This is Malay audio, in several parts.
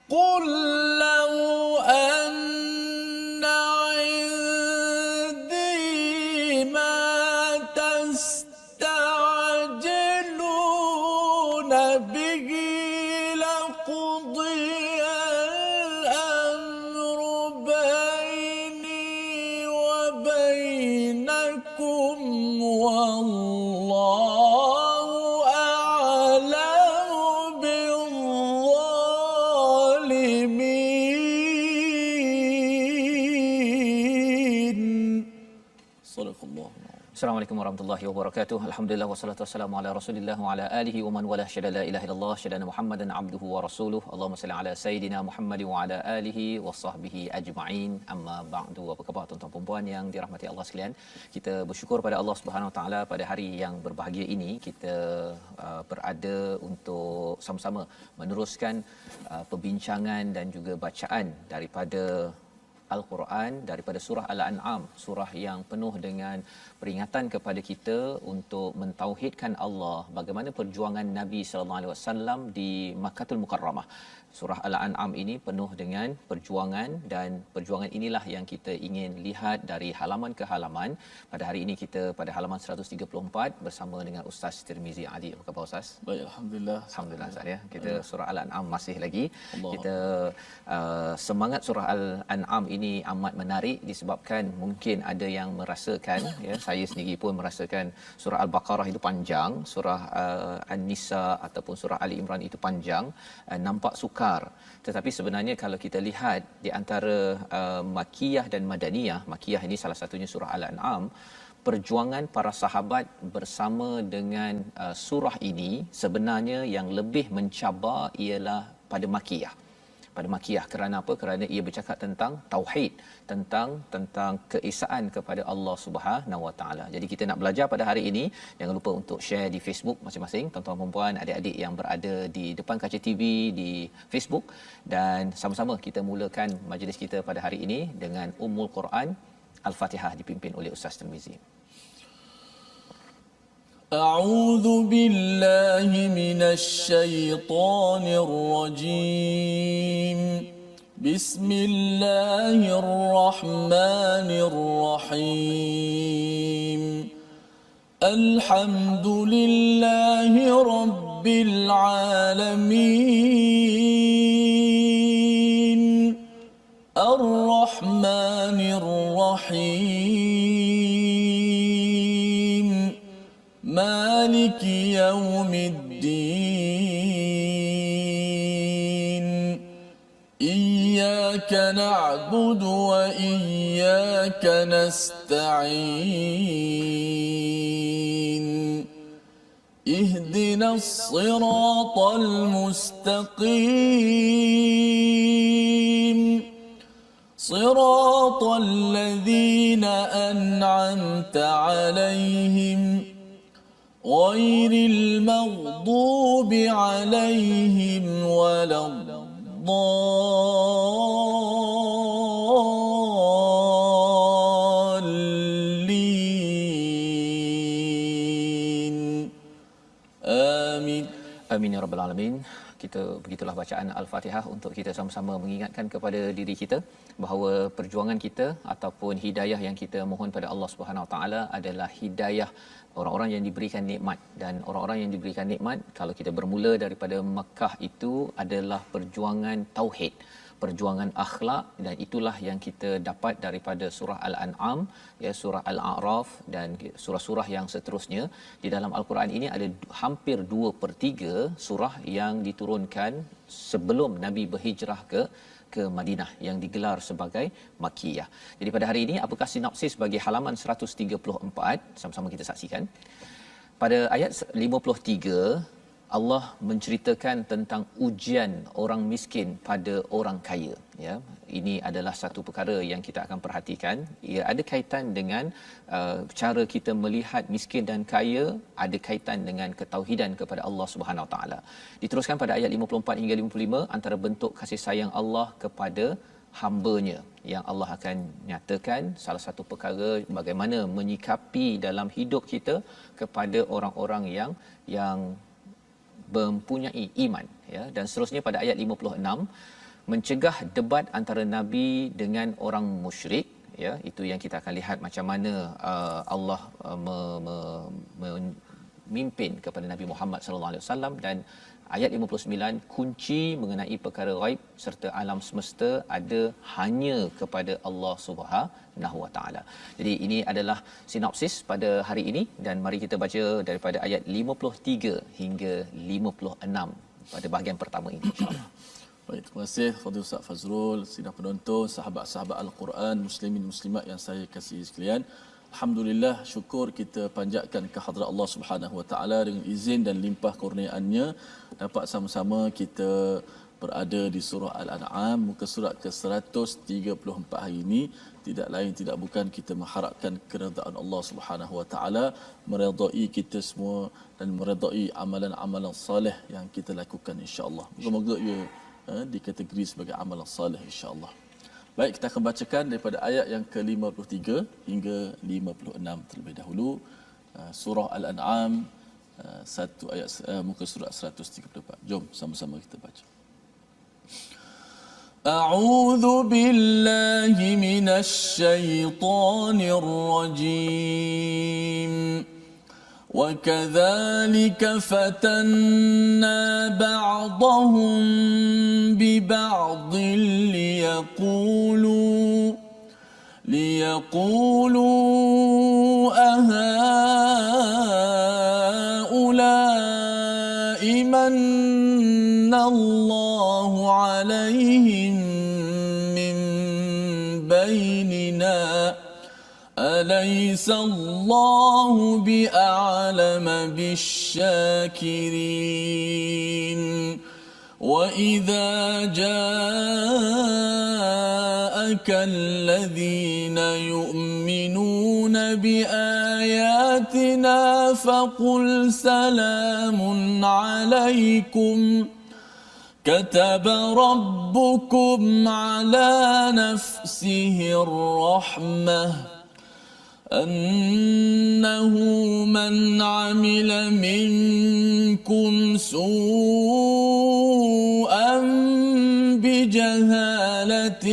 قل لو أن عندي ما تستعجلون به لقضي الأمر بيني وبينكم والله أعلم بالظالمين. صدق الله. Assalamualaikum warahmatullahi wabarakatuh. Alhamdulillah wassalatu wassalamu ala Rasulillah wa ala alihi wa man wala syada la ilaha illallah syada Muhammadan abduhu wa rasuluh. Allahumma salli ala sayidina Muhammad wa ala alihi wa sahbihi ajma'in. Amma ba'du. Apa khabar tuan-tuan dan puan yang dirahmati Allah sekalian? Kita bersyukur pada Allah Subhanahu wa taala pada hari yang berbahagia ini kita berada untuk sama-sama meneruskan perbincangan dan juga bacaan daripada Al-Quran daripada surah Al-An'am, surah yang penuh dengan peringatan kepada kita untuk mentauhidkan Allah, bagaimana perjuangan Nabi sallallahu alaihi wasallam di Makkahul Mukarramah. Surah Al-An'am ini penuh dengan perjuangan dan perjuangan inilah yang kita ingin lihat dari halaman ke halaman. Pada hari ini kita pada halaman 134 bersama dengan Ustaz Tirmizi Ali. Apa khabar Ustaz? Baik, alhamdulillah. Alhamdulillah Ustaz ya. Kita surah Al-An'am masih lagi. Kita semangat surah Al-An'am ini amat menarik disebabkan mungkin ada yang merasakan ya, saya sendiri pun merasakan surah Al-Baqarah itu panjang, surah An-Nisa ataupun surah Ali Imran itu panjang, nampak sukar. Tetapi sebenarnya kalau kita lihat di antara Makkiyah dan Madaniyah, Makkiyah ini salah satunya surah Al-An'am, perjuangan para sahabat bersama dengan surah ini sebenarnya yang lebih mencabar ialah pada Makkiyah. Pada Makkiyah kerana apa? Kerana ia bercakap tentang tauhid, tentang keesaan kepada Allah Subhanahu Wa Taala. Jadi kita nak belajar pada hari ini, jangan lupa untuk share di Facebook masing-masing, tuan-tuan dan puan, adik-adik yang berada di depan kaca TV di Facebook, dan sama-sama kita mulakan majlis kita pada hari ini dengan Ummul Quran Al-Fatihah dipimpin oleh Ustaz Tirmizi. أعوذ بالله من الشيطان الرجيم. بسم الله الرحمن الرحيم. الحمد لله رب العالمين. الرحمن الرحيم. مالك يوم الدين. إياك نعبد وإياك نستعين. اهدنا الصراط المستقيم. صراط الذين أنعمت عليهم غير المغضوب عليهم ولا الضالين. آمين. Amin ya rabbal alamin. Kita begitulah bacaan Al-Fatihah untuk kita sama-sama mengingatkan kepada diri kita bahawa perjuangan kita ataupun hidayah yang kita mohon pada Allah Subhanahu Wa Taala adalah hidayah orang-orang yang diberikan nikmat, dan orang-orang yang diberikan nikmat kalau kita bermula daripada Makkah itu adalah perjuangan tauhid, perjuangan akhlak, dan itulah yang kita dapat daripada surah Al-An'am ya, surah Al-A'raf dan surah-surah yang seterusnya. Di dalam Al-Quran ini ada hampir 2/3 surah yang diturunkan sebelum Nabi berhijrah ke Madinah yang digelar sebagai Makkiyah. Jadi pada hari ini apakah sinopsis bagi halaman 134? Sama-sama kita saksikan. Pada ayat 53 Allah menceritakan tentang ujian orang miskin pada orang kaya ya. Ini adalah satu perkara yang kita akan perhatikan. Ia ada kaitan dengan cara kita melihat miskin dan kaya, ada kaitan dengan ketauhidan kepada Allah Subhanahu Wa Taala. Diteruskan pada ayat 54 hingga 55 antara bentuk kasih sayang Allah kepada hamba-Nya yang Allah akan nyatakan salah satu perkara bagaimana menyikapi dalam hidup kita kepada orang-orang yang mempunyai iman ya. Dan seterusnya pada ayat 56 mencegah debat antara nabi dengan orang musyrik. Ya, itu yang kita akan lihat macam mana Allah memimpin kepada Nabi Muhammad sallallahu alaihi wasallam. Dan ayat 59, kunci mengenai perkara ghaib serta alam semesta ada hanya kepada Allah Subhanahu Wa Taala. Jadi ini adalah sinopsis pada hari ini, dan mari kita baca daripada ayat 53 hingga 56 pada bahagian pertama ini, insya-Allah. Baik, terima kasih Fadil Ustaz Fazrul, sidang penonton, sahabat-sahabat Al-Quran, muslimin muslimat yang saya kasihi sekalian. Alhamdulillah, syukur kita panjatkan ke hadrat Allah Subhanahu Wa Taala dengan izin dan limpah kurniaannya dapat sama-sama kita berada di surah Al-An'am, muka surat ke-134 hari ini. Tidak lain tidak bukan kita mengharapkan keredaan Allah Subhanahu Wa Taala, meredai kita semua dan meredai amalan-amalan soleh yang kita lakukan, insya-Allah. Moga-moga ia dikategori sebagai amalan soleh, insya-Allah. Baik, kita akan bacakan daripada ayat yang ke-53 hingga 56 terlebih dahulu. Surah Al-An'am, satu ayat, muka surat 134. Jom sama-sama kita baca. A'udzu billahi minasy syaithanir rajim. وكذلك فتنا بعضهم ببعض ليقولوا أهؤلاء من الله عليهم من بيننا أليس الله بأعلم بالشاكرين وإذا جاءك الذين يؤمنون بآياتنا فقل سلام عليكم كتب ربكم على نفسه الرحمة أنه من عمل منكم سوءا بجهالة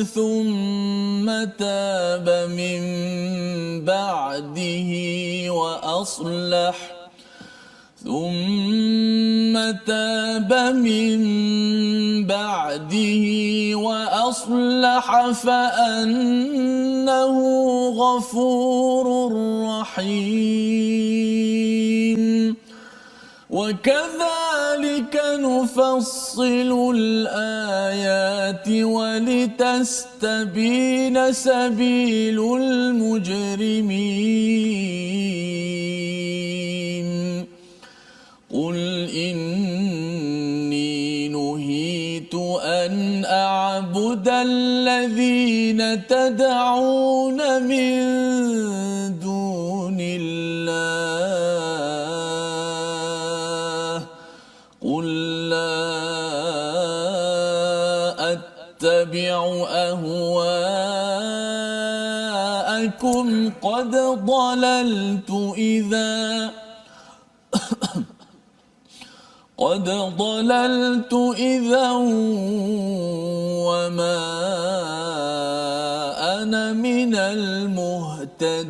ثم تاب من بعده وأصلح فأنه غفور رحيم وكذلك نفصل الآيات ولتستبين سبيل المجرمين قل إني نهيت أن أعبد الذين تدعون من دون الله قل لا أتبع أهواءكم قد ضللت إذا وما أنا من المهتدين.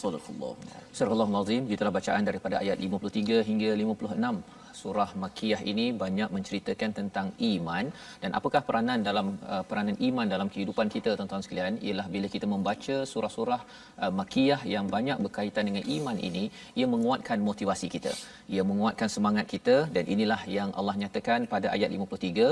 صدق الله. Surah Al-Azim, itulah bacaan daripada ayat 53 hingga 56. Surah Makkiyah ini banyak menceritakan tentang iman, dan apakah peranan iman dalam kehidupan kita, tuan-tuan sekalian, ialah bila kita membaca surah-surah Makkiyah yang banyak berkaitan dengan iman ini, ia menguatkan motivasi kita, ia menguatkan semangat kita. Dan inilah yang Allah nyatakan pada ayat 53,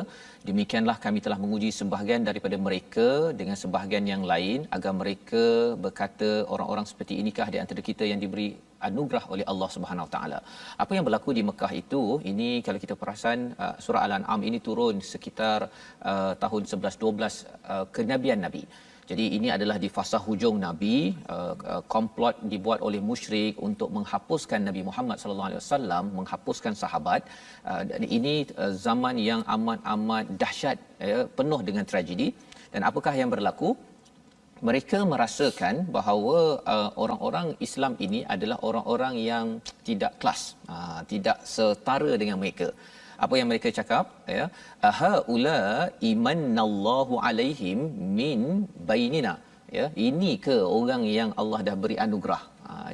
demikianlah kami telah menguji sebahagian daripada mereka dengan sebahagian yang lain agar mereka berkata, orang-orang seperti inikah di antara kita yang diberi anugerah oleh Allah Subhanahu Wa Taala. Apa yang berlaku di Mekah itu, ini kalau kita perasan, surah Al-An'am ini turun sekitar tahun 11-12 kenabian Nabi. Jadi ini adalah di fasa hujung Nabi, komplot dibuat oleh musyrik untuk menghapuskan Nabi Muhammad sallallahu alaihi wasallam, menghapuskan sahabat. Dan ini zaman yang amat-amat dahsyat, penuh dengan tragedi. Dan apakah yang berlaku? mereka merasakan bahawa orang-orang Islam ini adalah orang-orang yang tidak kelas, tidak setara dengan mereka. Apa yang mereka cakap, ya, ahaula imanallahu alaihim min bainina, ya, ini ke orang yang Allah dah beri anugerah.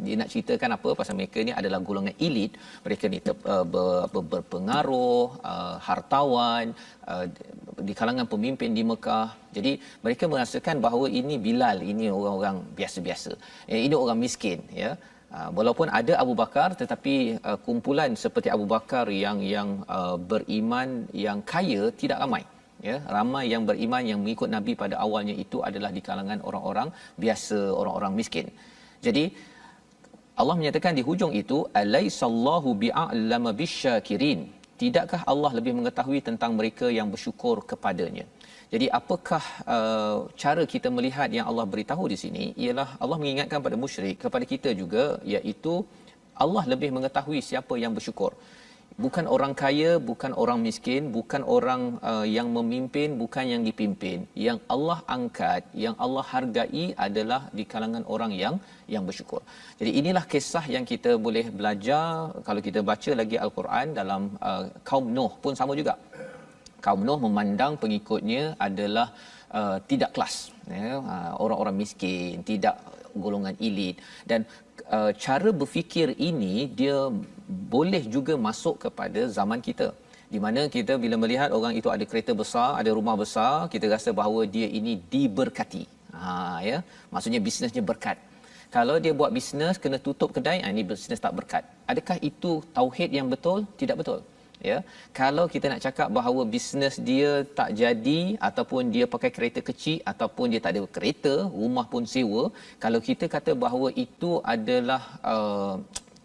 Dia nak ceritakan apa pasal mereka ni adalah golongan elit, mereka ni berpengaruh, hartawan, di kalangan pemimpin di Mekah. Jadi mereka merasakan bahawa ini Bilal, ini orang-orang biasa-biasa, ini orang miskin, ya. Walaupun ada Abu Bakar, tetapi kumpulan seperti Abu Bakar yang beriman, yang kaya, tidak ramai, ya. Ramai yang beriman yang mengikut Nabi pada awalnya itu adalah di kalangan orang-orang biasa, orang-orang miskin. Jadi Allah menyatakan di hujung itu, alaisallahu bi'a'lama bisyakirin, tidakkah Allah lebih mengetahui tentang mereka yang bersyukur kepadanya. Jadi apakah cara kita melihat yang Allah beritahu di sini, ialah Allah mengingatkan pada musyrik, kepada kita juga, iaitu Allah lebih mengetahui siapa yang bersyukur. Bukan orang kaya, bukan orang miskin, bukan orang yang memimpin, bukan yang dipimpin. Yang Allah angkat, yang Allah hargai adalah di kalangan orang yang bersyukur. Jadi inilah kisah yang kita boleh belajar kalau kita baca lagi Al-Quran dalam kaum Nuh pun sama juga. Kaum Nuh memandang pengikutnya adalah tidak kelas, ya, orang-orang miskin, tidak golongan elit, dan cara berfikir ini dia boleh juga masuk kepada zaman kita, di mana kita bila melihat orang itu ada kereta besar, ada rumah besar, kita rasa bahawa dia ini diberkati. Ya, maksudnya bisnesnya berkat. Kalau dia buat bisnes kena tutup kedai, ini bisnes tak berkat. Adakah itu tauhid yang betul? Tidak betul. Ya, kalau kita nak cakap bahawa bisnes dia tak jadi, ataupun dia pakai kereta kecil, ataupun dia tak ada kereta, rumah pun sewa, kalau kita kata bahawa itu adalah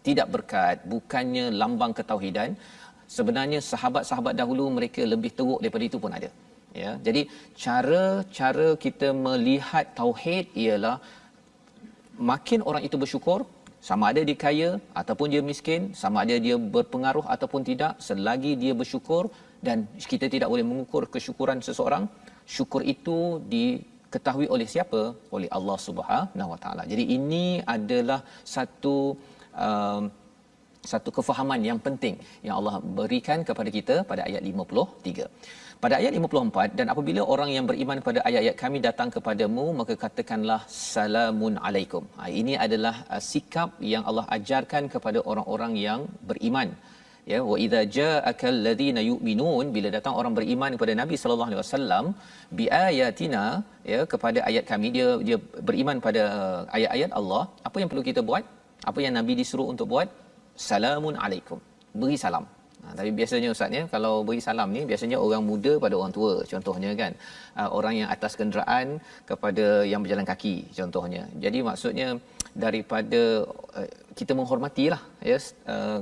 tidak berkat, bukannya lambang ketauhidan, sebenarnya sahabat-sahabat dahulu mereka lebih teruk daripada itu pun ada. Ya, jadi cara kita melihat tauhid ialah makin orang itu bersyukur, sama ada dia kaya ataupun dia miskin, sama ada dia berpengaruh ataupun tidak, selagi dia bersyukur, dan kita tidak boleh mengukur kesyukuran seseorang, syukur itu diketahui oleh siapa? Oleh Allah Subhanahu Wa Taala. Jadi ini adalah satu kefahaman yang penting yang Allah berikan kepada kita pada ayat 53. Pada ayat 54, dan apabila orang yang beriman pada ayat-ayat kami datang kepadamu, maka katakanlah salamun alaikum. Ini adalah sikap yang Allah ajarkan kepada orang-orang yang beriman. Ya, wa idza ja'aka alladhina yu'minun, bila datang orang beriman kepada Nabi sallallahu alaihi wasallam bi ayatina, ya, kepada ayat kami, dia beriman pada ayat-ayat Allah, apa yang perlu kita buat? Apa yang Nabi disuruh untuk buat? Salamun alaikum, beri salam. Tapi biasanya ustaznya, kalau beri salam ni biasanya orang muda pada orang tua, contohnya kan, orang yang atas kenderaan kepada yang berjalan kaki, contohnya. Jadi maksudnya daripada kita menghormatilah, ya,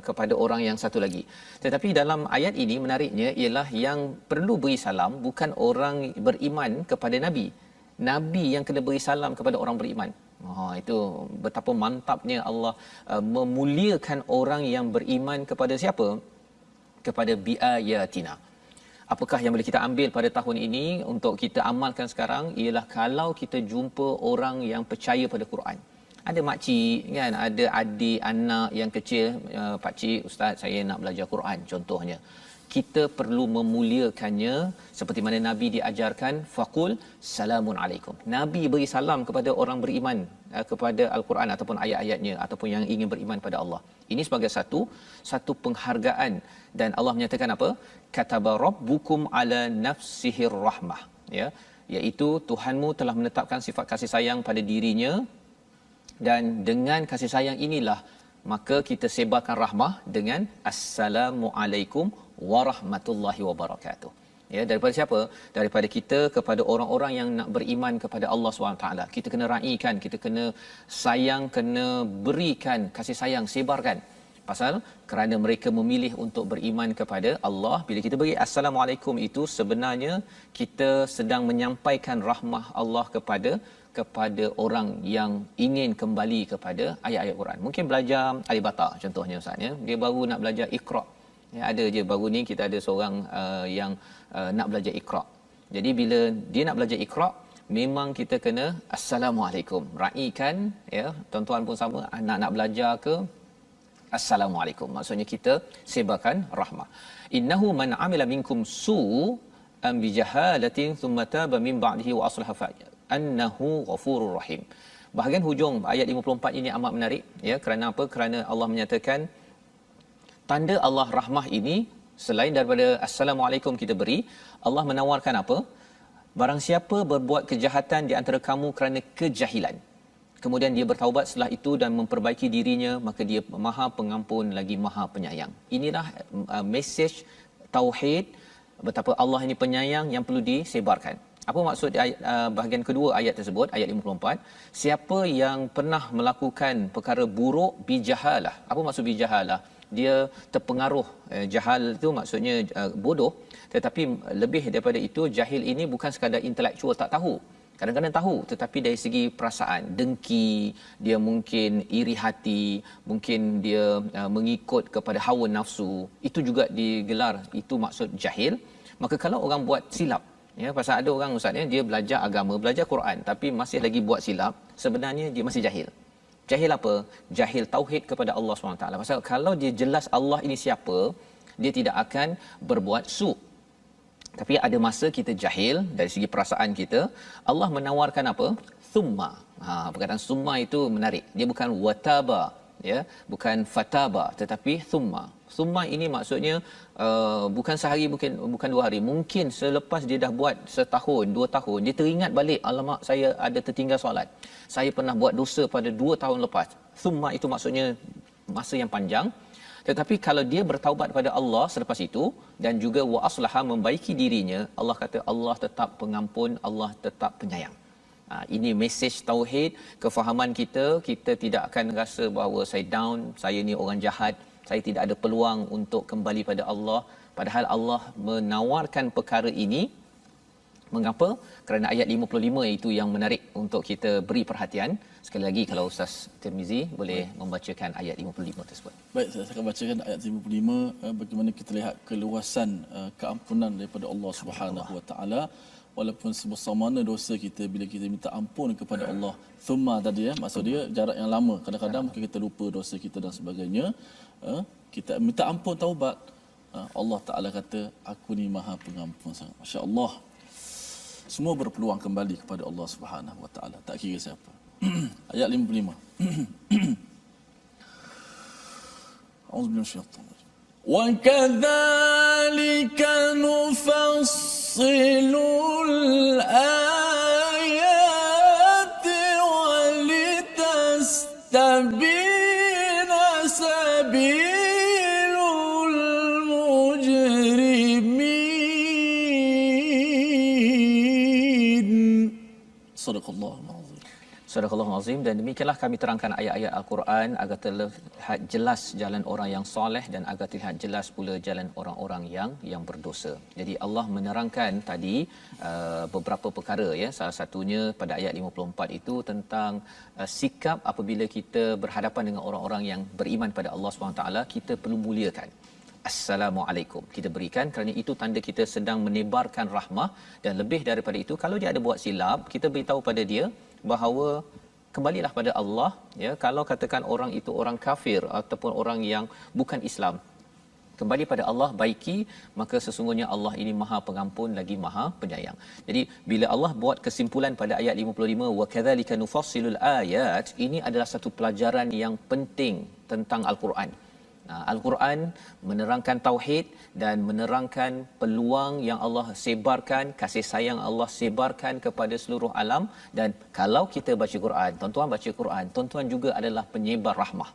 kepada orang yang satu lagi. Tetapi dalam ayat ini menariknya ialah yang perlu beri salam bukan orang beriman kepada Nabi. Nabi yang kena beri salam kepada orang beriman. Itu betapa mantapnya Allah memuliakan orang yang beriman kepada siapa? Kepada biayatina. Apakah yang boleh kita ambil pada tahun ini untuk kita amalkan sekarang ialah kalau kita jumpa orang yang percaya pada Quran. Ada makcik kan, ada adik anak yang kecil, pak cik, ustaz saya nak belajar Quran contohnya. Kita perlu memuliakannya seperti mana Nabi diajarkan, faqul salamun alaikum. Nabi beri salam kepada orang beriman kepada Al-Quran ataupun ayat-ayatnya, ataupun yang ingin beriman pada Allah. Ini sebagai satu penghargaan, dan Allah menyatakan apa? Kataba rabbukum ala nafsihir rahmah, ya, iaitu Tuhanmu telah menetapkan sifat kasih sayang pada dirinya, dan dengan kasih sayang inilah maka kita sebarkan rahmah dengan assalamu alaikum warahmatullahi wabarakatuh. Ya, daripada siapa? Daripada kita kepada orang-orang yang nak beriman kepada Allah SWT. Kita kena raikan, kita kena sayang, kena berikan kasih sayang, sebarkan. Pasal kerana mereka memilih untuk beriman kepada Allah. Bila kita beri assalamualaikum itu sebenarnya kita sedang menyampaikan rahmah Allah kepada orang yang ingin kembali kepada ayat-ayat Quran. Mungkin belajar Alif Ba Ta contohnya ustaz, ya. Dia baru nak belajar Iqra. Ya, ada je baru ni kita ada seorang yang nak belajar Iqra. Jadi bila dia nak belajar Iqra, memang kita kena assalamualaikum. Raikan ya, tuan-tuan pun sama, anak nak belajar ke assalamualaikum. Maksudnya kita sebarkan rahmah. Innahu man amila minkum su am bi jahalatin thumma taba min ba'dihi wa aslaha fa annahu ghafurur rahim. Bahagian hujung ayat 54 ini amat menarik ya, kerana apa? Kerana Allah menyatakan tanda Allah rahmah ini selain daripada assalamualaikum kita beri, Allah menawarkan apa? Barang siapa berbuat kejahatan di antara kamu kerana kejahilan, kemudian dia bertaubat setelah itu dan memperbaiki dirinya, maka dia Maha Pengampun lagi Maha Penyayang. Inilah mesej tauhid, betapa Allah ini penyayang yang perlu disebarkan. Apa maksud bahagian kedua ayat tersebut, ayat 54? Siapa yang pernah melakukan perkara buruk bijahalah. Apa maksud bijahalah? Dia terpengaruh. Jahal itu maksudnya bodoh, tetapi lebih daripada itu, jahil ini bukan sekadar intelektual tak tahu. Kadang-kadang tahu tetapi dari segi perasaan, dengki, dia mungkin iri hati, mungkin dia mengikut kepada hawa nafsu, itu juga digelar, itu maksud jahil. Maka kalau orang buat silap, ya, pasal ada orang ustaz ya, dia belajar agama, belajar Quran tapi masih lagi buat silap, sebenarnya dia masih jahil. Jahil apa? Jahil tauhid kepada Allah SWT. Pasal kalau dia jelas Allah ini siapa, dia tidak akan berbuat su'. Tapi ada masa kita jahil dari segi perasaan kita, Allah menawarkan apa? Thumma. Perkataan summa itu menarik. Dia bukan wataba, ya, bukan fataba, tetapi thumma. Thumma ini maksudnya bukan sehari, bukan 2 hari. Mungkin selepas dia dah buat setahun, 2 tahun, dia teringat balik, alamak saya ada tertinggal solat. Saya pernah buat dosa pada 2 tahun lepas. Thumma itu maksudnya masa yang panjang. Tetapi kalau dia bertaubat kepada Allah selepas itu dan juga wa aslaha, membaiki dirinya, Allah kata Allah tetap pengampun, Allah tetap penyayang. Ini mesej tauhid, kefahaman kita. Kita tidak akan rasa bahawa saya down, saya ni orang jahat, saya tidak ada peluang untuk kembali pada Allah. Padahal Allah menawarkan perkara ini. Mengapa? Kerana ayat 55 itu yang menarik untuk kita beri perhatian. Sekali lagi kalau Ustaz Tirmizi boleh membacakan ayat 55 tersebut. Baik, saya akan bacakan ayat 55, bagaimana kita lihat keluasan keampunan daripada Allah Subhanahu Wa Taala. Walaupun sebesar mana dosa kita, bila kita minta ampun kepada Allah, thumma tadi ya, maksud dia jarak yang lama. Kadang-kadang mungkin kita lupa dosa kita dan sebagainya. Kita minta ampun, taubat, Allah Taala kata aku ni Maha Pengampun sangat. Masya-Allah. Semua berpeluang kembali kepada Allah Subhanahu Wa Taala, tak kira siapa. Ayat 55. Auzubillahi minasyaitanir rajim. Wa kadzalika nufassilul ayati wa litastabina sabilul mujrimin. Sadaqallahul azim. Sadaqallahul azim. Dan demikianlah kami terangkan ayat-ayat Al-Quran agar terlihat jelas jalan orang yang soleh dan agar terlihat jelas pula jalan orang-orang yang berdosa. Jadi Allah menerangkan tadi beberapa perkara ya. Salah satunya pada ayat 54 itu tentang sikap apabila kita berhadapan dengan orang-orang yang beriman pada Allah SWT, kita perlu muliakan. Assalamualaikum kita berikan kerana itu tanda kita sedang menebarkan rahmah. Dan lebih daripada itu, kalau dia ada buat silap, kita beritahu pada dia bahawa kembalilah pada Allah ya. Kalau katakan orang itu orang kafir ataupun orang yang bukan Islam, kembali pada Allah, baiki, maka sesungguhnya Allah ini Maha Pengampun lagi Maha Penyayang. Jadi bila Allah buat kesimpulan pada ayat 55, wa kadzalika nufassilul ayat, ini adalah satu pelajaran yang penting tentang Al-Quran. Al-Quran menerangkan tauhid dan menerangkan peluang yang Allah sebarkan, kasih sayang Allah sebarkan kepada seluruh alam. Dan kalau kita baca Quran, tuan-tuan baca Quran, tuan-tuan juga adalah penyebar rahmah.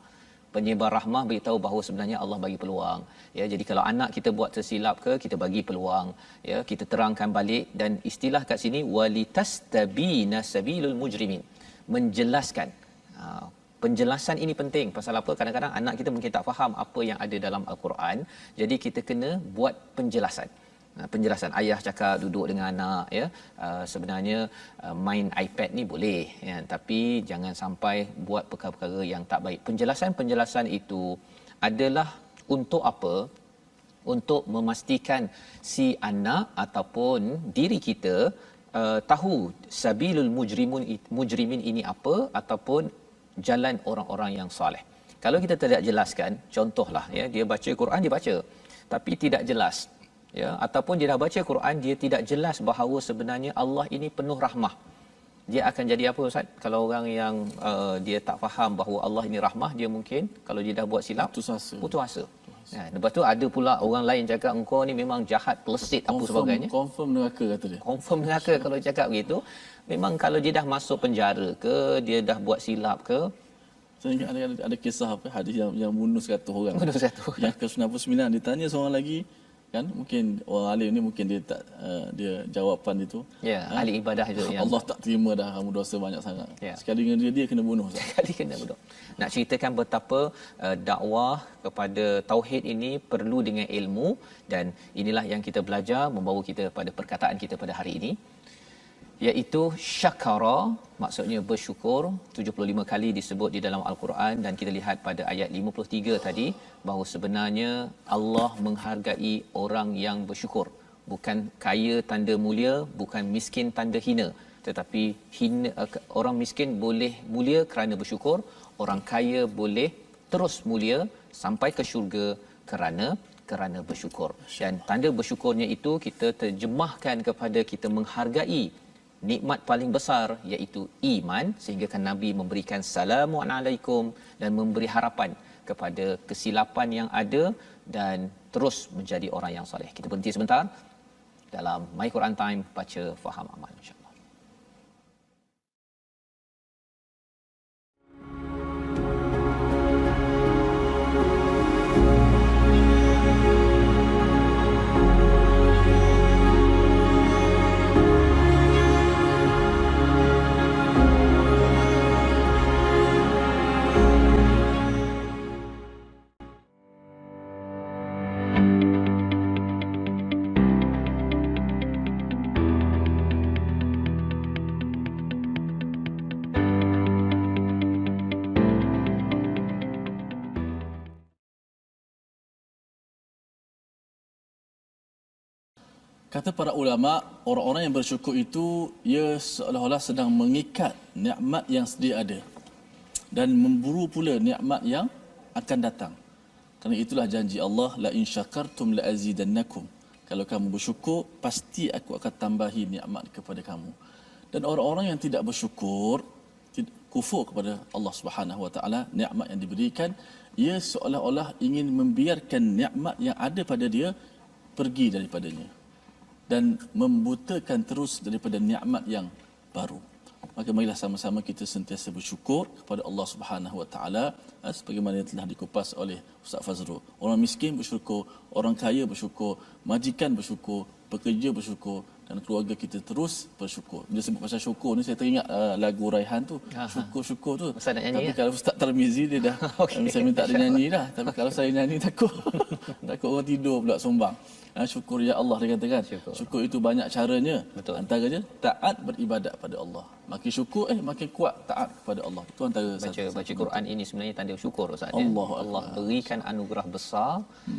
Penyebar rahmah beritahu bahawa sebenarnya Allah bagi peluang. Ya, jadi kalau anak kita buat tersilap ke, kita bagi peluang. Ya, kita terangkan balik. Dan istilah kat sini walitastabina sabilul mujrimin, menjelaskan. Penjelasan ini penting. Pasal apa? Kadang-kadang anak kita mungkin tak faham apa yang ada dalam Al-Quran. Jadi kita kena buat penjelasan. Penjelasan, ayah cakap duduk dengan anak ya, sebenarnya main iPad ni boleh ya, tapi jangan sampai buat perkara-perkara yang tak baik. Penjelasan-penjelasan itu adalah untuk apa? Untuk memastikan si anak ataupun diri kita tahu sabilul mujrimin ini apa ataupun jalan orang-orang yang soleh. Kalau kita tidak jelaskan, contohlah ya, dia baca Quran, dia baca tapi tidak jelas ya, ataupun dia dah baca Quran, dia tidak jelas bahawa sebenarnya Allah ini penuh rahmah, dia akan jadi apa Ustaz? Kalau orang yang dia tak faham bahawa Allah ini rahmah, dia mungkin kalau dia dah buat silap putus asa. Ya, lepas tu ada pula orang lain cakap engkau ni memang jahat, pelesit, apa sebagainya. Confirm neraka kata dia. Confirm neraka kalau cakap begitu. Memang kalau dia dah masuk penjara ke, dia dah buat silap ke. Saya ingat ada kisah apa, hadis yang bunuh 100 orang. Bunuh 100 orang. Yang ke-99 ditanya seorang lagi, kan mungkin orang alim ni mungkin dia tak dia jawapan itu ya ahli ibadah itu yang Allah tak terima dah kamu dosa banyak sangat ya. Sekali dengan dia kena bunuh sekali kena bunuh. Nak ceritakan betapa dakwah kepada tauhid ini perlu dengan ilmu, dan inilah yang kita belajar membawa kita pada perkataan kita pada hari ini, iaitu syakara, maksudnya bersyukur. 75 kali disebut di dalam al-Quran, dan kita lihat pada ayat 53 tadi bahawa sebenarnya Allah menghargai orang yang bersyukur. Bukan kaya tanda mulia, bukan miskin tanda hina, tetapi orang miskin boleh mulia kerana bersyukur, orang kaya boleh terus mulia sampai ke syurga kerana bersyukur. Dan tanda bersyukurnya itu kita terjemahkan kepada kita menghargai nikmat paling besar, iaitu iman, sehingga kan Nabi memberikan Assalamualaikum dan memberi harapan kepada kesilapan yang ada dan terus menjadi orang yang soleh. Kita berhenti sebentar dalam My Quran Time, baca, faham, amal, insya-Allah. Kata para ulama, orang-orang yang bersyukur itu ia seolah-olah sedang mengikat nikmat yang sedia ada dan memburu pula nikmat yang akan datang. Kerana itulah janji Allah, la in syakartum la azidannakum. Kalau kamu bersyukur, pasti aku akan tambahi nikmat kepada kamu. Dan orang-orang yang tidak bersyukur, kufur kepada Allah Subhanahu Wa Taala, nikmat yang diberikan, ia seolah-olah ingin membiarkan nikmat yang ada pada dia pergi daripadanya dan membutakan terus daripada nikmat yang baru. Maka marilah sama-sama kita sentiasa bersyukur kepada Allah Subhanahu Wa Taala sebagaimana yang telah dikupas oleh Ustaz Fazrul. Orang miskin bersyukur, orang kaya bersyukur, majikan bersyukur, pekerja bersyukur, dan keluarga kita terus bersyukur. Dia sebut pasal syukur ni, saya teringat lagu Raihan tu, syukur-syukur tu. Ustaz nak nyanyi. Tapi kalau Ustaz Tarmizi dia dah saya minta dia nyanyi dah. Tapi kalau saya nyanyi takut orang tidur pula sombang. Syukur ya Allah, dia katakan. Syukur itu banyak caranya. Betul. Antaranya taat beribadat pada Allah. Makin syukur makin kuat taat kepada Allah. Itu antara baca Quran ini sebenarnya tanda syukur Ustaz. Allah berikan anugerah besar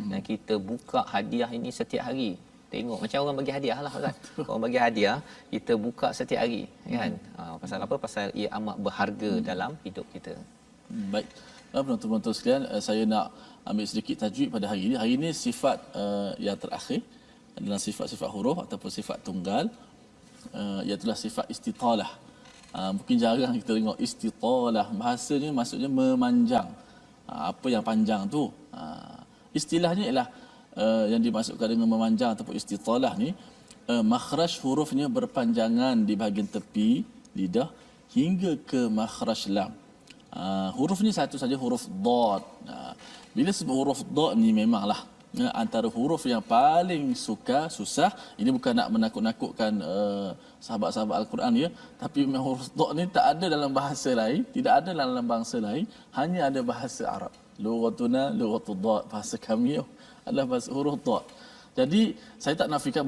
dan kita buka hadiah ini setiap hari. Tengok macam orang bagi hadiah lah Ustaz. Orang bagi hadiah kita buka setiap hari kan. Pasal apa? Pasal ia amat berharga dalam hidup kita. Baik. Penonton-penonton sekalian, saya nak ambil sedikit tajwid pada hari ini. Hari ini sifat yang terakhir adalah sifat-sifat huruf ataupun sifat tunggal, iaitu sifat istitalah. Mungkin jarang kita tengok istitalah. Bahasanya maksudnya memanjang. Apa yang panjang tu? Istilahnya ialah yang dimaksudkan dengan memanjang ataupun istitalah ni, makhraj hurufnya berpanjangan di bahagian tepi lidah hingga ke makhraj lam. Huruf ni satu saja, huruf dad. Bila sebut huruf dad ni memanglah antara huruf yang paling susah. Ini bukan nak menakut-nakutkan sahabat-sahabat Al-Quran ya, tapi memang huruf dad ni tak ada dalam bahasa lain, tidak ada dalam bangsa lain, hanya ada bahasa Arab. Lughatuna lughatud dad, bahasa kami adalah bahasa huruf dad. Jadi saya tak nafikan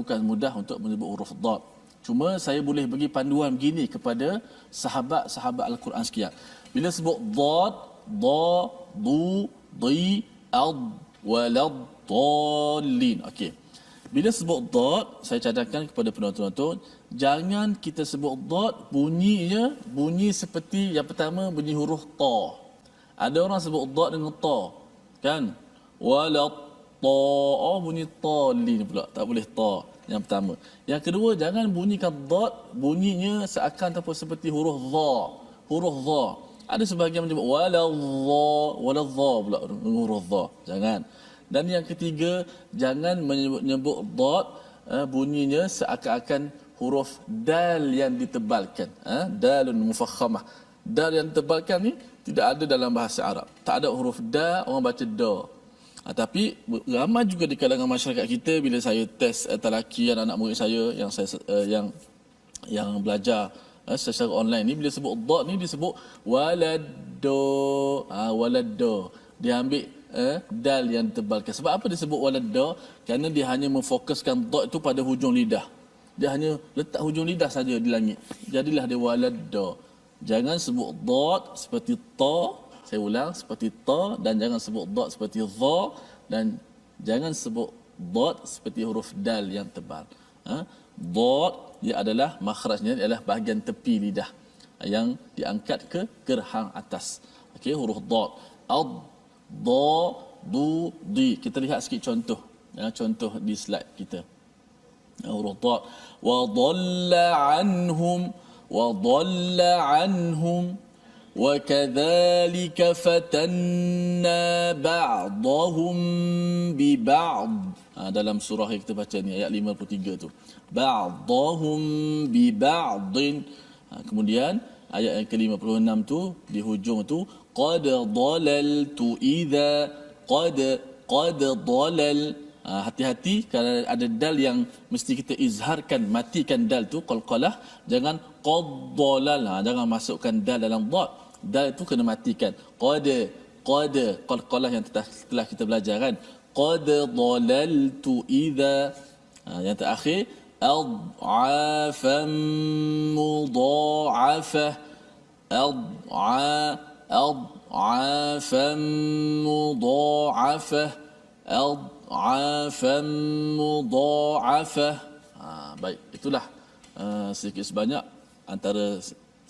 bukan mudah untuk menyebut huruf dad. Cuma saya boleh bagi panduan begini kepada sahabat-sahabat Al-Quran sekian. Bila sebut dad, da, du, di, ad, walad, dallin. Okey. Bila sebut dot, saya cadangkan kepada penonton-penonton, jangan kita sebut dot bunyinya bunyi seperti yang pertama bunyi huruf ta. Ada orang sebut dot dengan ta, kan? Wala ta, oh bunyi ta lin pula, tak boleh ta. Yang pertama. Yang kedua, jangan bunyikan dot bunyinya seakan ataupun seperti huruf dha. Huruf dha. Ada sebahagian menyebut wala dha pula huruf dha. Jangan. Dan yang ketiga, jangan menyebut dot bunyinya seakan-akan huruf dal yang ditebalkan. Dalun mufakhamah. Dal yang ditebalkan ni tidak ada dalam bahasa Arab. Tak ada huruf da, orang baca da. Tapi ramai juga di kalangan masyarakat kita, bila saya test talakian anak murid saya yang belajar secara online ni, bila sebut dot ni disebut walado, walado. Dia ambil dal yang tebalkan. Sebab apa disebut walada? Kerana dia hanya memfokuskan dot itu pada hujung lidah. Dia hanya letak hujung lidah saja di langit. Jadilah dia walada. Jangan sebut dot seperti ta. Saya ulang, seperti ta, dan jangan sebut dot seperti dha, dan jangan sebut dot seperti huruf dal yang tebal. Dot dia adalah makhrajnya adalah bahagian tepi lidah yang diangkat ke gerhang atas. Okey, huruf dot. Ad, da, du, di. Kita lihat sikit contoh. Contoh di slide kita. Huruf dot. Wa dhalla anhum, wa dhalla anhum. وَكَذَلِكَ فَتَنَّا بَعْضَهُمْ بِبَعْضٍ. Dalam surah yang kita baca ni, ayat 53 tu. بَعْضَهُمْ بِبَعْضٍ. Kemudian ayat yang ke-56 tu, di hujung tu, قَدْ ضَلَلْتُ إِذَا قَدْ ضَلَلْ. Hati-hati kalau ada dal yang mesti kita izharkan, matikan dal tu qalqalah, jangan qaddalal, jangan masukkan dal dalam dad. Dal itu kena matikan. Qad qalqalah yang telah kita belajar kan. Qad dalaltu idza. Yang terakhir ad'afan mudha'afah. Ad'afan mudha'afah. Ad'afan mudha'afah. Baik, itulah sedikit sebanyak antara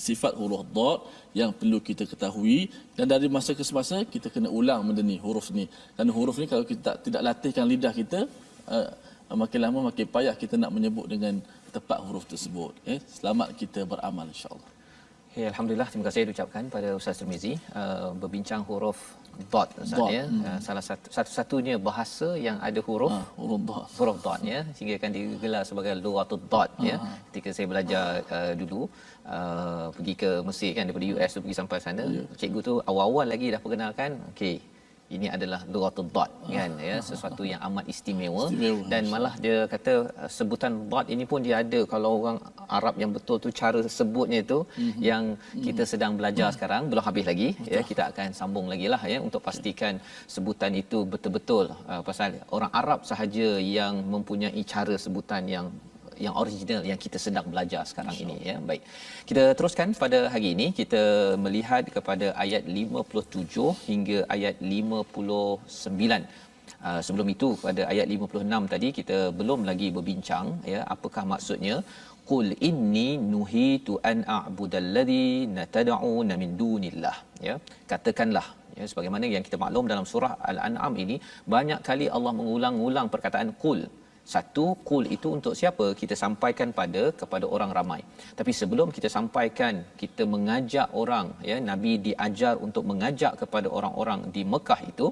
sifat huruf dad yang perlu kita ketahui, dan dari masa ke semasa kita kena ulang benda ni, huruf ni. Kerana huruf ni kalau kita tidak latihkan lidah kita, makin lama makin payah kita nak menyebut dengan tepat huruf tersebut. Selamat kita beramal insya-Allah. Okay, alhamdulillah, terima kasih diucapkan pada Ustaz Tirmizi berbincang huruf dot Ustaz ya. Salah satu-satunya bahasa yang ada huruf dot ya, sehingga kan digelar sebagai lughatud dot ya. Ketika saya belajar dulu pergi ke Mesir kan, daripada US tu pergi sampai sana, cikgu tu awal-awal lagi dah perkenalkan, okey, ini adalah lughatud dot kan ya, sesuatu yang amat istimewa. Dan malah dia kata sebutan dot ini pun dia ada, kalau orang Arab yang betul tu cara sebutnya itu yang kita sedang belajar sekarang, belum habis lagi ya, kita akan sambung lagi lah ya untuk pastikan sebutan itu betul-betul pasal orang Arab sahaja yang mempunyai cara sebutan yang original yang kita sedang belajar sekarang ini ya. Baik. Kita teruskan pada hari ini, kita melihat kepada ayat 57 hingga ayat 59. Sebelum itu pada ayat 56 tadi kita belum lagi berbincang ya, apakah maksudnya qul inni nuhitu an a'budallazi natad'una min dunillah ya. Katakanlah ya, sebagaimana yang kita maklum dalam surah Al-An'am ini banyak kali Allah mengulang-ulang perkataan qul. Satu, qul itu untuk siapa? Kita sampaikan kepada orang ramai. Tapi sebelum kita sampaikan, kita mengajak orang ya, Nabi diajar untuk mengajak kepada orang-orang di Mekah itu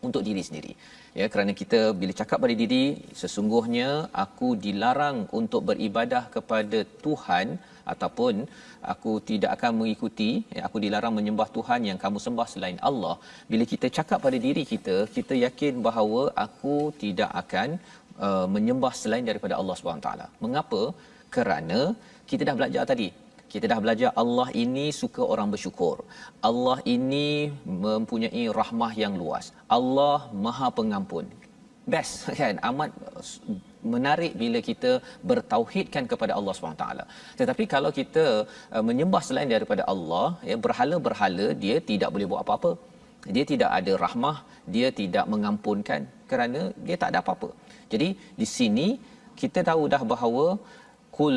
untuk diri sendiri. Ya, kerana kita bila cakap pada diri, sesungguhnya aku dilarang untuk beribadah kepada Tuhan ataupun aku tidak akan mengikuti, ya, aku dilarang menyembah Tuhan yang kamu sembah selain Allah. Bila kita cakap pada diri kita, kita yakin bahawa aku tidak akan menyembah selain daripada Allah SWT. Mengapa? Kerana kita dah belajar tadi. Kita dah belajar Allah ini suka orang bersyukur. Allah ini mempunyai rahmah yang luas. Allah Maha Pengampun. Best kan? Amat menarik bila kita bertauhidkan kepada Allah SWT. Tetapi kalau kita menyembah selain daripada Allah, ya, berhala-berhala, dia tidak boleh buat apa-apa. Dia tidak ada rahmah, dia tidak mengampunkan kerana dia tak ada apa-apa. Jadi di sini kita tahu dah bahawa qul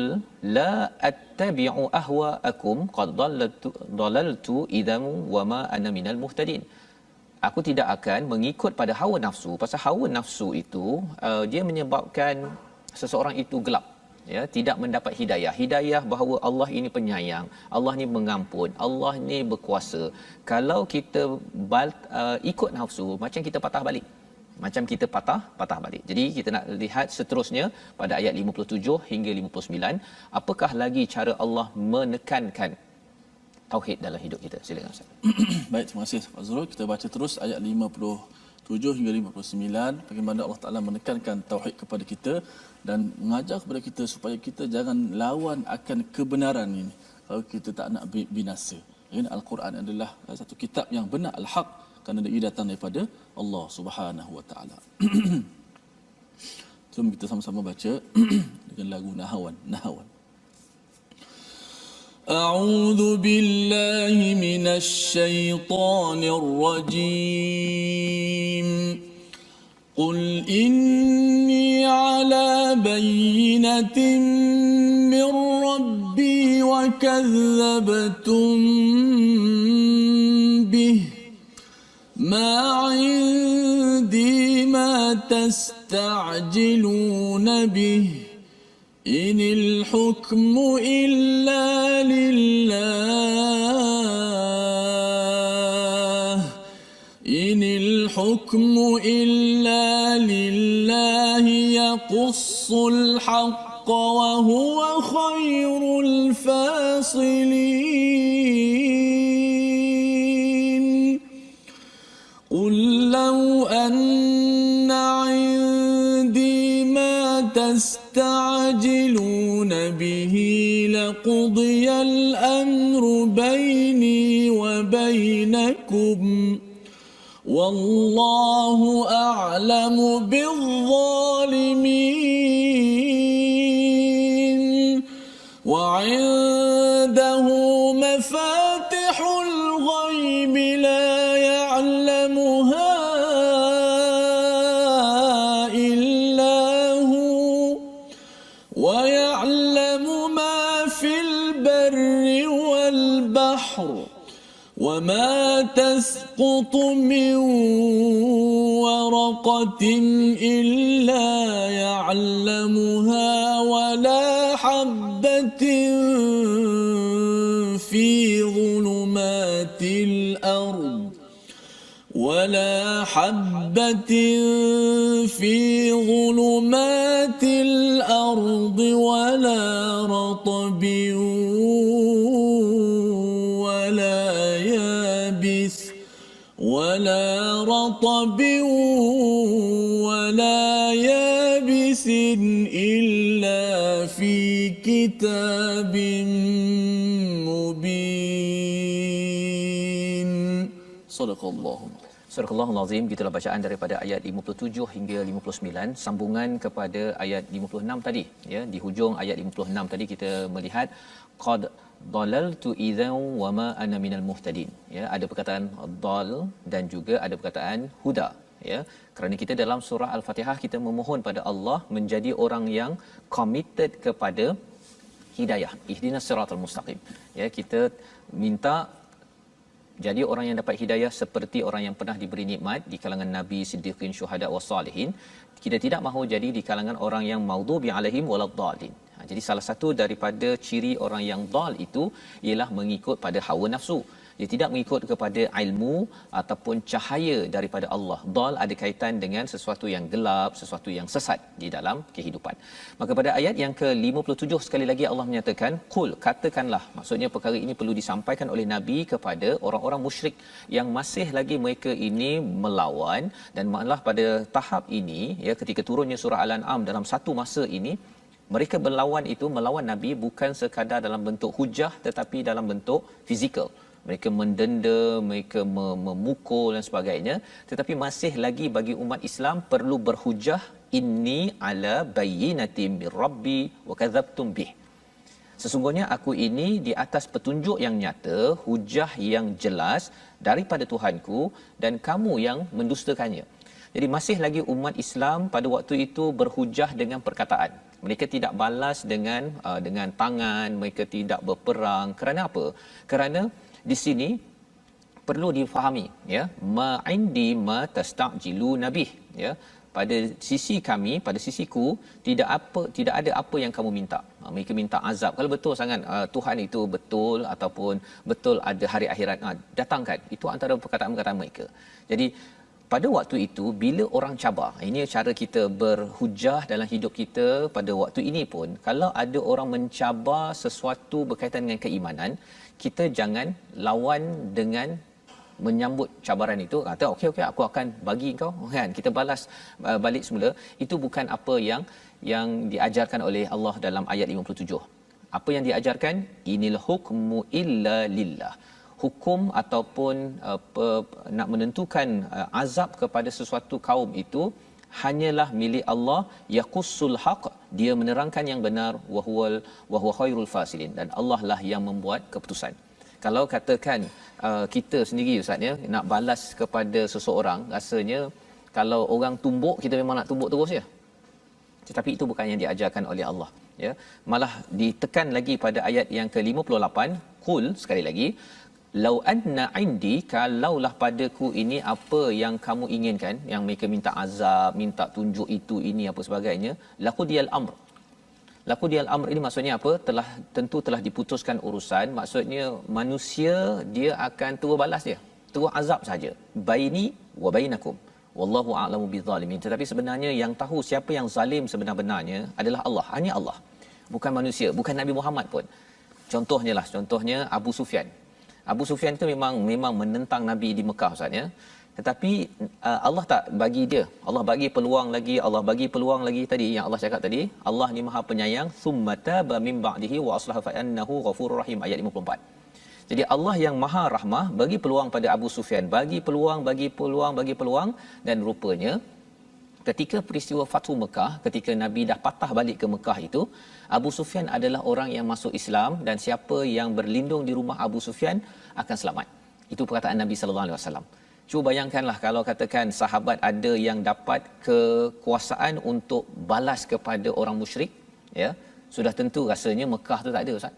la attabi'u ahwa'akum qad dalaltu idzan wa ma ana minal muhtadin. Aku tidak akan mengikut pada hawa nafsu. Pasal hawa nafsu itu dia menyebabkan seseorang itu gelap, ya, tidak mendapat hidayah bahawa Allah ini penyayang, Allah ni mengampun, Allah ni berkuasa. Kalau kita ikut nafsu, macam kita patah balik. Jadi kita nak lihat seterusnya pada ayat 57 hingga 59, apakah lagi cara Allah menekankan tauhid dalam hidup kita. Silakan Ustaz. Baik, terima kasih Fazrul. Kita baca terus ayat 57 hingga 59, bagaimana Allah Taala menekankan tauhid kepada kita dan mengajar kepada kita supaya kita jangan lawan akan kebenaran ini kalau kita tak nak binasa. Ini Al-Quran adalah satu kitab yang benar, al-haq, kerana ia datang daripada Allah Subhanahu Wa Taala. Jom kita sama-sama baca dengan lagu Nahawan. أعوذ بالله من الشيطان الرجيم قل إني على بينة من ربي وكذبتم به ما عندي ما تستعجلون به إن الحكم إلا لله إن الحكم إلا لله يقص الحق وهو خير الفاصلين قل لو أن عندي ما تستعجلون به لقضي الأمر بيني وبينكم والله أعلم بالظالمين وعنده مفاتح الغيب لا يعلمها إلا هو ويعلم ما في البر والبحر وما تسقط من ورقة إلا يعلمها ولا حبة في ظلمات الأرض ولا حبة في ظلمات الأرض ولا رطب ولا يابس ولا رطب ولا يابس إلا في كتاب مبين صدق الله. Surah Al-Azim, gitulah bacaan daripada ayat 57 hingga 59, sambungan kepada ayat 56 tadi, ya. Di hujung ayat 56 tadi kita melihat qad dalaltu idzan wa ma ana minal muhtadin, ya. Ada perkataan dal dan juga ada perkataan huda, ya. Kerana kita dalam surah Al-Fatihah kita memohon pada Allah menjadi orang yang committed kepada hidayah, ihdinas siratal mustaqim, ya. Kita minta jadi orang yang dapat hidayah seperti orang yang pernah diberi nikmat di kalangan nabi, siddiqin, syuhada was salihin. Kita tidak mahu jadi di kalangan orang yang maghdubi alaihim waladdallin. Jadi salah satu daripada ciri orang yang dal itu ialah mengikut pada hawa nafsu. Dia tidak mengikut kepada ilmu ataupun cahaya daripada Allah. Dal ada kaitan dengan sesuatu yang gelap, sesuatu yang sesat di dalam kehidupan. Maka pada ayat yang ke-57 sekali lagi Allah menyatakan, qul, katakanlah. Maksudnya perkara ini perlu disampaikan oleh Nabi kepada orang-orang musyrik yang masih lagi mereka ini melawan, dan malah pada tahap ini, ya, ketika turunnya surah Al-An'am dalam satu masa ini, mereka melawan Nabi bukan sekadar dalam bentuk hujah tetapi dalam bentuk fizikal. Mereka mendenda, mereka memukul dan sebagainya, tetapi masih lagi bagi umat Islam perlu berhujah, inni ala bayyinatin mir rabbi wa kadzabtum bih. Sesungguhnya aku ini di atas petunjuk yang nyata, hujah yang jelas daripada Tuhanku, dan kamu yang mendustakannya. Jadi masih lagi umat Islam pada waktu itu berhujah dengan perkataan. Mereka tidak balas dengan tangan, mereka tidak berperang. Kerana apa? Kerana di sini perlu difahami, ya, ma indi ma tastajilu nabih, ya, pada sisi kami, pada sisiku tidak ada apa yang kamu minta. Mereka minta azab. Kalau betul sangat Tuhan itu betul ataupun betul ada hari akhirat, datangkan. Itu antara perkataan-perkataan mereka. Jadi pada waktu itu bila orang cabar, ini cara kita berhujah dalam hidup kita pada waktu ini pun, kalau ada orang mencabar sesuatu berkaitan dengan keimanan, kita jangan lawan dengan menyambut cabaran itu, kata okey aku akan bagi kau, kan, kita balas balik semula. Itu bukan apa yang diajarkan oleh Allah dalam ayat 57. Apa yang diajarkan, inil hukmu illa lillah. Hukum ataupun nak menentukan azab kepada sesuatu kaum itu hanyalah milik Allah, yaqussul haq, dia menerangkan yang benar, wa huwa khairul fasilin, dan Allah lah yang membuat keputusan. Kalau katakan kita sendiri ustaz, ya, nak balas kepada seseorang, rasanya kalau orang tumbuk, kita memang nak tumbuk terus, ya. Tetapi itu bukan yang diajarkan oleh Allah, ya. Malah ditekan lagi pada ayat yang ke-58, qul, sekali lagi, lau anna indi, kalaulah padaku ini apa yang kamu inginkan, yang mereka minta azab, minta tunjuk itu ini apa sebagainya, laqudiyal amr. Laqudiyal amr ini maksudnya apa? Tentu telah diputuskan urusan. Maksudnya manusia dia akan terus balas dia, terus azab saja. Baini wa bainakum wallahu a'lamu bizzalimin. Tetapi sebenarnya yang tahu siapa yang zalim sebenar-benarnya adalah Allah, hanya Allah. Bukan manusia, bukan Nabi Muhammad pun. Contohnya Abu Sufyan. Abu Sufyan itu memang menentang Nabi di Mekah, ustaz, ya. Tetapi Allah tak bagi dia. Allah bagi peluang lagi tadi yang Allah cakap tadi. Allah ni Maha Penyayang, summa taba min ba'dihi wa aslaha fa innahu ghafurur rahim, ayat 54. Jadi Allah yang Maha Rahmah bagi peluang pada Abu Sufyan, bagi peluang, dan rupanya ketika peristiwa Fathu Mekah, ketika Nabi dah patah balik ke Mekah itu, Abu Sufyan adalah orang yang masuk Islam, dan siapa yang berlindung di rumah Abu Sufyan akan selamat. Itu perkataan Nabi sallallahu alaihi wasallam. Cuba bayangkanlah kalau katakan sahabat ada yang dapat kekuasaan untuk balas kepada orang musyrik, ya, sudah tentu rasanya Mekah tu tak ada, ustaz.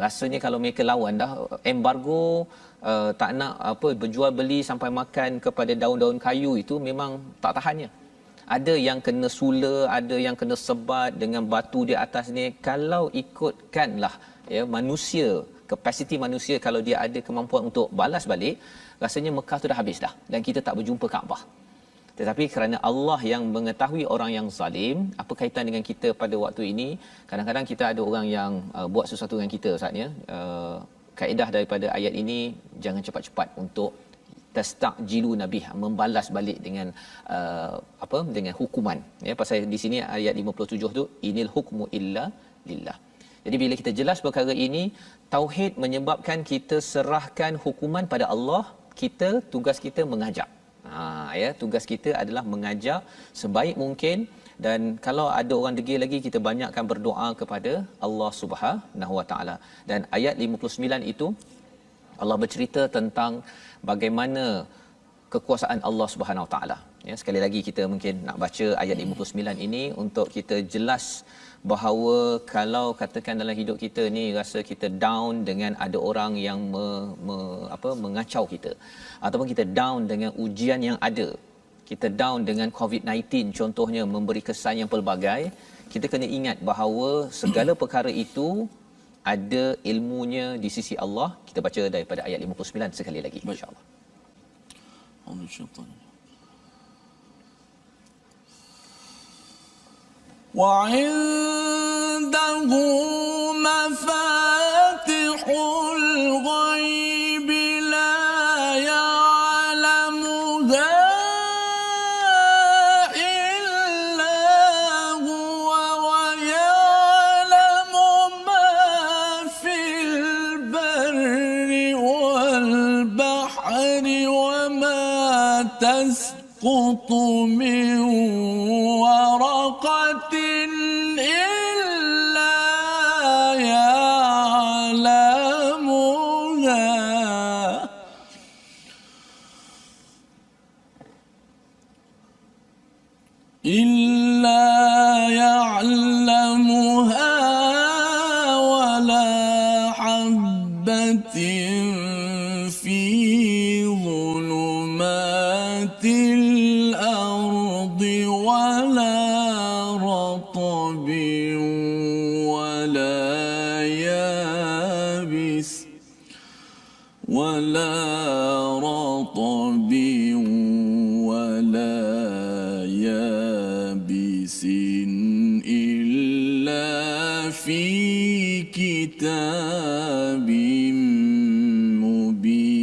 Rasanya kalau mereka lawan dah embargo, tak nak berjual beli sampai makan kepada daun-daun kayu, itu memang tak tahannya. Ada yang kena sula, ada yang kena sebat dengan batu di atas ni. Kalau ikutkanlah, ya, manusia, kapasiti manusia, kalau dia ada kemampuan untuk balas balik, rasanya Mekah tu dah habis dah, dan kita tak berjumpa Kaabah. Tetapi kerana Allah yang mengetahui orang yang zalim, apa kaitan dengan kita pada waktu ini? Kadang-kadang kita ada orang yang buat sesuatu dengan kita, ustaz, ya. Kaedah daripada ayat ini, jangan cepat-cepat untuk tastajilu nabi, membalas balik dengan dengan hukuman, ya. Pasal di sini ayat 57 tu, inil hukmu illa lillah. Jadi bila kita jelas perkara ini, tauhid menyebabkan kita serahkan hukuman pada Allah. Tugas kita mengajak. Ya, tugas kita adalah mengajak sebaik mungkin, dan kalau ada orang degil lagi, kita banyakkan berdoa kepada Allah Subhanahu Wa Taala. Dan ayat 59 itu Allah bercerita tentang bagaimana kekuasaan Allah Subhanahu Wa Taala. Ya, sekali lagi kita mungkin nak baca ayat 59 ini untuk kita jelas bahawa kalau katakan dalam hidup kita ni rasa kita down dengan ada orang yang mengacau kita, ataupun kita down dengan ujian yang ada, kita down dengan COVID-19 contohnya memberi kesan yang pelbagai, kita kena ingat bahawa segala perkara itu ada ilmunya di sisi Allah. Kita baca daripada ayat 59 sekali lagi, insya-Allah. وعنده مفاتح الغيب لا يعلمها إلا هو ويعلم ما في البر والبحر وما تسقط من ورقة إلا يعلمها الأرض ولا رطب ولا يابس ولا رطب ولا يابس إلا في كتاب مبين.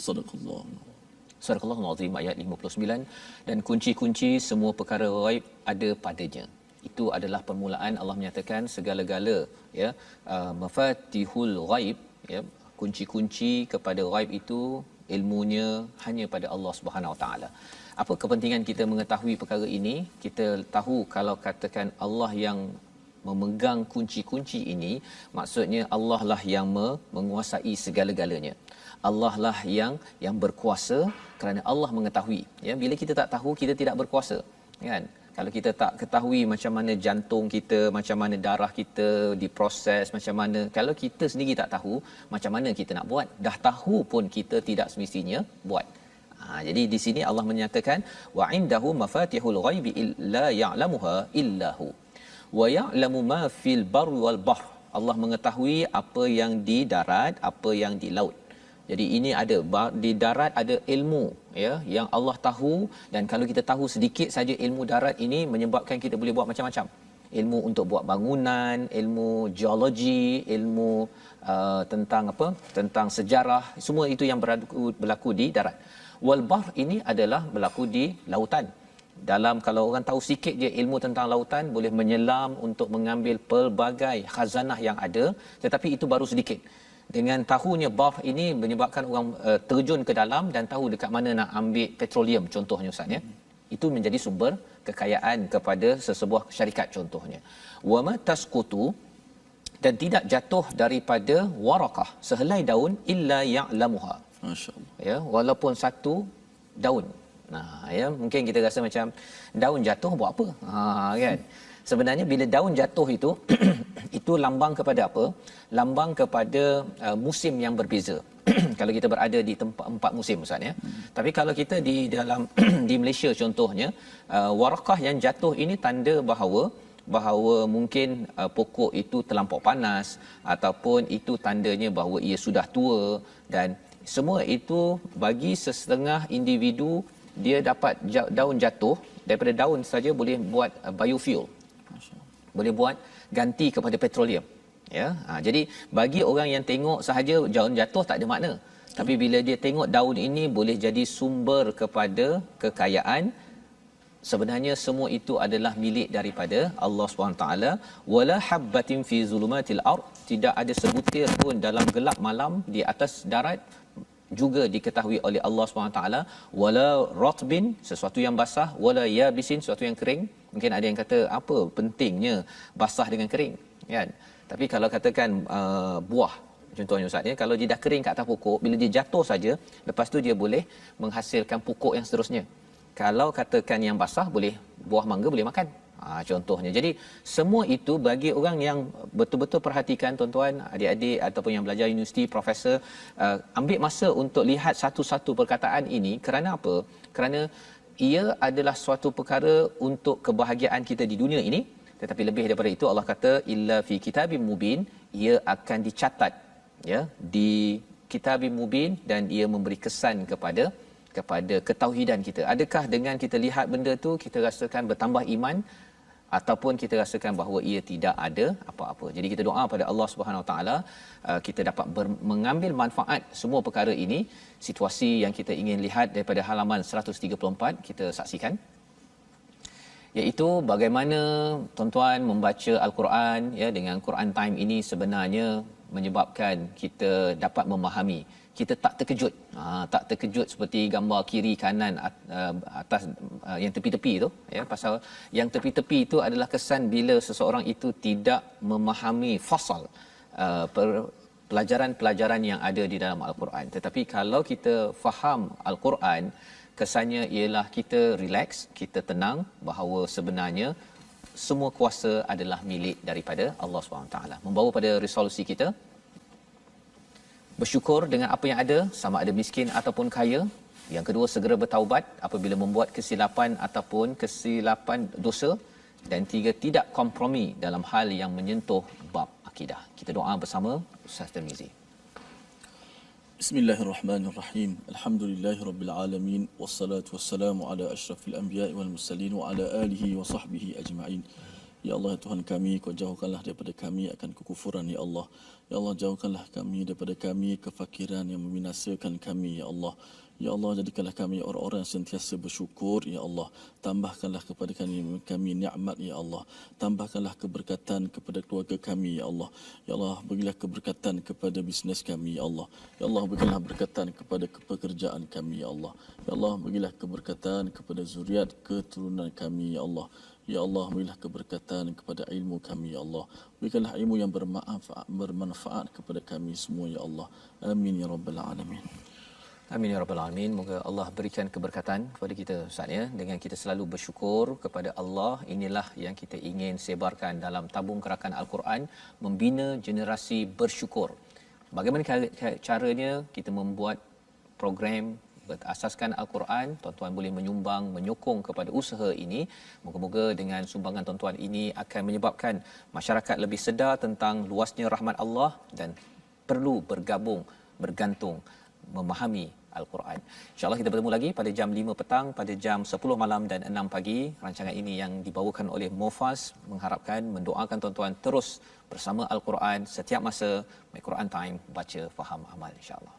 صدق الله. Surah Al-Azim ayat 59, dan kunci-kunci semua perkara ghaib ada padanya. Itu adalah permulaan Allah menyatakan segala-gala, ya, mafatihul ghaib, ya, kunci-kunci kepada ghaib itu ilmunya hanya pada Allah Subhanahu Wa Taala. Apa kepentingan kita mengetahui perkara ini? Kita tahu kalau katakan Allah yang memegang kunci-kunci ini, maksudnya Allah lah yang menguasai segala-galanya. Allah lah yang berkuasa, kerana Allah mengetahui. Ya, bila kita tak tahu, kita tidak berkuasa, kan? Kalau kita tak ketahui macam mana jantung kita, macam mana darah kita diproses, macam mana, kalau kita sendiri tak tahu, macam mana kita nak buat? Dah tahu pun kita tidak semestinya buat. Jadi di sini Allah menyatakan wa indahu mafatihul ghaibi illa ya'lamuha illahu wa ya'lamu ma fil barri wal bahr. Allah mengetahui apa yang di darat, apa yang di laut. Jadi ini ada di darat ada ilmu, ya, yang Allah tahu, dan kalau kita tahu sedikit saja ilmu darat ini menyebabkan kita boleh buat macam-macam. Ilmu untuk buat bangunan, ilmu geologi, ilmu tentang apa? Tentang sejarah, semua itu yang berlaku di darat. Wal bahr ini adalah berlaku di lautan. Dalam, kalau orang tahu sikit je ilmu tentang lautan, boleh menyelam untuk mengambil pelbagai khazanah yang ada, tetapi itu baru sedikit. Dengan tahunya bahr ini menyebabkan orang terjun ke dalam dan tahu dekat mana nak ambil petroleum, contohnya Ustaz, ya. Itu menjadi sumber kekayaan kepada sesebuah syarikat, contohnya. Wa ma tasqutu, dan tidak jatuh daripada warakah, sehelai daun, illa ya'lamuha, Masya-Allah. ya, walaupun satu daun. Ya, mungkin kita rasa macam daun jatuh buat apa? Kan? Sebenarnya bila daun jatuh itu itu lambang kepada apa? Lambang kepada musim yang berbeza. Kalau kita berada di tempat 4 musim, Ustaz, ya. Tapi kalau kita di dalam di Malaysia contohnya, warakah yang jatuh ini tanda bahawa mungkin pokok itu terlampau panas, ataupun itu tandanya bahawa ia sudah tua, dan semua itu bagi sesetengah individu dia dapat daun jatuh, daripada daun saja boleh buat biofuel, boleh buat ganti kepada petroleum, ya. Jadi bagi orang yang tengok sahaja daun jatuh tak ada makna, tapi bila dia tengok daun ini boleh jadi sumber kepada kekayaan, sebenarnya semua itu adalah milik daripada Allah SWT. Wala habbatin fi zulumatil ard, tidak ada sebutir pun dalam gelap malam di atas darat, juga diketahui oleh Allah SWT. Wala ratbin, sesuatu yang basah, wala yabisin, sesuatu yang kering. Mungkin ada yang kata apa pentingnya basah dengan kering, kan? Tapi kalau katakan buah, contohnya Ustaz, ya, kalau dia dah kering kat atas pokok, bila dia jatuh saja, lepas tu dia boleh menghasilkan pokok yang seterusnya. Kalau katakan yang basah, boleh buah mangga boleh makan, contohnya. Jadi semua itu bagi orang yang betul-betul perhatikan, tuan-tuan, adik-adik ataupun yang belajar universiti, profesor, ambil masa untuk lihat satu-satu perkataan ini. Kerana apa? Kerana ia adalah suatu perkara untuk kebahagiaan kita di dunia ini, tetapi lebih daripada itu Allah kata illa fi kitabim mubin, ia akan dicatat, ya, di kitabim mubin, dan ia memberi kesan kepada ketauhidan kita. Adakah dengan kita lihat benda tu kita rasakan bertambah iman, ataupun kita rasakan bahawa ia tidak ada apa-apa? Jadi kita doa pada Allah Subhanahu Wa Taala kita dapat mengambil manfaat semua perkara ini. Situasi yang kita ingin lihat daripada halaman 134 kita saksikan, iaitu bagaimana tuan-tuan membaca Al-Quran, ya, dengan Quran Time ini sebenarnya menyebabkan kita dapat memahami. Kita tak terkejut, tak terkejut seperti gambar kiri kanan atas yang tepi-tepi tu, ya. Pasal yang tepi-tepi itu adalah kesan bila seseorang itu tidak memahami fasal pelajaran-pelajaran yang ada di dalam Al-Quran. Tetapi kalau kita faham Al-Quran, kesannya ialah kita relax, kita tenang, bahawa sebenarnya semua kuasa adalah milik daripada Allah SWT. Membawa pada resolusi kita, bersyukur dengan apa yang ada, sama ada miskin ataupun kaya. Yang kedua, segera bertaubat apabila membuat kesilapan ataupun kesilapan dosa. Dan tiga, tidak kompromi dalam hal yang menyentuh bab akidah. Kita doa bersama Ustaz Tirmizi. Bismillahirrahmanirrahim. Alhamdulillahirabbil alamin wassalatu wassalamu ala asyrafil anbiya'i wal mursalin wa ala alihi wa sahbihi ajma'in. Ya Allah, ya Tuhan kami, Kau jauhkanlah daripada kami akan kekufuran, ya Allah. Ya Allah, jauhkanlah kami daripada kami kefakiran yang membinasakan kami, ya Allah. Ya Allah, jadikanlah kami orang-orang yang sentiasa bersyukur, ya Allah. Tambahkanlah kepada kami nikmat, ya Allah. Tambahkanlah keberkatan kepada keluarga kami, ya Allah. Ya Allah, berilah keberkatan kepada bisnes kami, ya Allah. Ya Allah, berilah keberkatan kepada pekerjaan kami, ya Allah. Ya Allah, berilah keberkatan kepada zuriat keturunan kami, ya Allah. Ya Allah, berilah keberkatan kepada ilmu kami, ya Allah. Berikanlah ilmu yang bermanfaat kepada kami semua, ya Allah. Amin ya rabbal alamin. Amin ya rabbal alamin. Moga Allah berikan keberkatan kepada kita Ustaz, ya. Dengan kita selalu bersyukur kepada Allah, inilah yang kita ingin sebarkan dalam tabung gerakan Al-Quran, membina generasi bersyukur. Bagaimana caranya kita membuat program berasaskan Al-Quran? Tuan-tuan boleh menyumbang, menyokong kepada usaha ini. Moga-moga dengan sumbangan tuan-tuan ini akan menyebabkan masyarakat lebih sedar tentang luasnya rahmat Allah dan perlu bergabung, bergantung, memahami Al-Quran. InsyaAllah kita bertemu lagi pada jam 5 petang, pada jam 10 malam dan 6 pagi. Rancangan ini yang dibawakan oleh Mufaz mengharapkan, mendoakan tuan-tuan terus bersama Al-Quran setiap masa. My Quran Time, baca, faham, amal, insyaAllah.